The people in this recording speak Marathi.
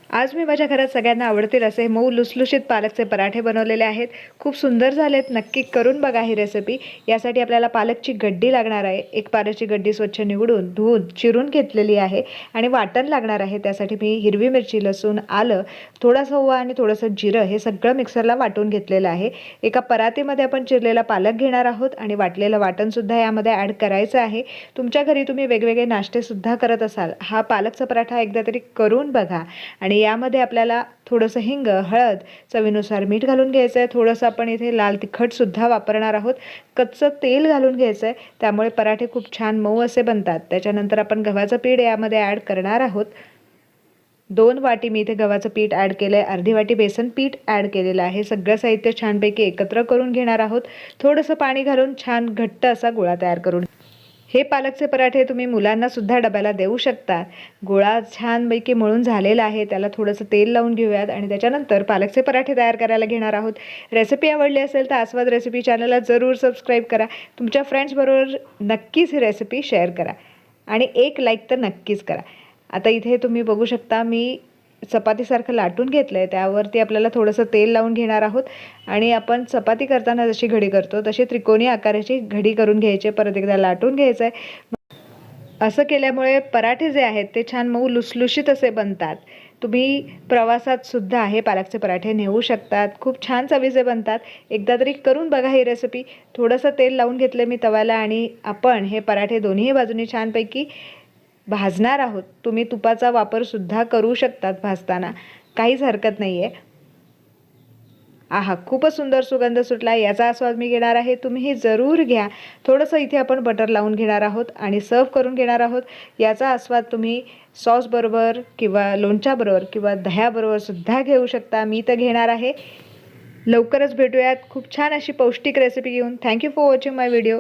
आज मी माझ्या घरात सगळ्यांना आवडतील असे मऊ लुसलुशीत पालकचे पराठे बनवलेले आहेत। खूप सुंदर झालेत। नक्की करून बघा ही रेसिपी। यासाठी आपल्याला पालकची गड्डी लागणार आहे। एक पालकची गड्डी स्वच्छ निवडून धुवून चिरून घेतलेली आहे आणि वाटण लागणार आहे। त्यासाठी मी हिरवी मिरची, लसूण, आलं, थोडासा ओवा आणि थोडंसं जिरं हे सगळं मिक्सरला वाटून घेतलेलं आहे। एका परातीमध्ये आपण चिरलेला पालक घेणार आहोत आणि वाटलेलं वाटण सुद्धा यामध्ये ॲड करायचं आहे। तुमच्या घरी तुम्ही वेगवेगळे नाश्ते सुद्धा करत असाल, हा पालकचा पराठा एकदा तरी करून बघा। आणि यामध्ये आपल्याला थोडंसं हिंग, हळद, चवीनुसार मीठ घालून घ्यायचं आहे। थोडंसं आपण इथे लाल तिखट सुद्धा वापरणार आहोत। कच्चं तेल घालून घ्यायचं आहे, त्यामुळे पराठे खूप छान मऊ असे बनतात। त्याच्यानंतर आपण गव्हाचं पीठ यामध्ये ॲड करणार आहोत। 2 वाटी मी इथे गव्हाचं पीठ ॲड केलं आहे, अर्धी वाटी बेसन पीठ ॲड केलेलं आहे। सगळं साहित्य छानपैकी एकत्र करून घेणार आहोत। थोडंसं पाणी घालून छान घट्ट असा गोळा तयार करून हे पालकचे पराठे तुम्ही मुलांना सुद्धा डब्याला देऊ शकता। गोळा छानपैकी मळून झालेला आहे, त्याला थोडंसं तेल लावून घेऊयात आणि त्याच्यानंतर पालकचे पराठे तयार करायला घेणार आहोत। रेसिपी आवडली असेल तर आस्वाद रेसिपी चॅनलला जरूर सबस्क्राईब करा। तुमच्या फ्रेंड्सबरोबर नक्कीच ही रेसिपी शेअर करा आणि एक लाईक तर नक्कीच करा। आता इथे तुम्ही बघू शकता मी चपातीसारखं लाटून घेतलं आहे, त्यावरती आपल्याला थोडंसं तेल लावून घेणार आहोत आणि आपण चपाती करताना जशी घडी करतो तशी त्रिकोणी आकाराची घडी करून घ्यायची। परत एकदा लाटून घ्यायचं आहे। असं केल्यामुळे पराठे जे आहेत ते छान मऊ लुसलुशीत असे बनतात। तुम्ही प्रवासात सुद्धा हे पालकचे पराठे नेऊ शकतात। खूप छान चवीचे बनतात। एकदा तरी करून बघा ही रेसिपी। थोडंसं तेल लावून घेतलं मी तव्याला आणि आपण हे पराठे दोन्ही बाजूनी छानपैकी भाजणार आहोत। तुम्ही तुपाचा वापर सुद्धा करू शकतात भाजताना, काहीच हरकत नाही आहे। आहा, खूपच सुंदर सुगंध सुटला, याचा आस्वाद मी घेणार आहे। तुम्हीही जरूर घ्या। थोडंसं इथे आपण बटर लावून घेणार आहोत आणि सर्व करून घेणार आहोत। याचा आस्वाद तुम्ही सॉसबरोबर किंवा लोणच्याबरोबर किंवा दह्याबरोबर सुद्धा घेऊ शकता। मी तर घेणार आहे। लवकरच भेटूयात खूप छान अशी पौष्टिक रेसिपी घेऊन। Thank you for watching my video.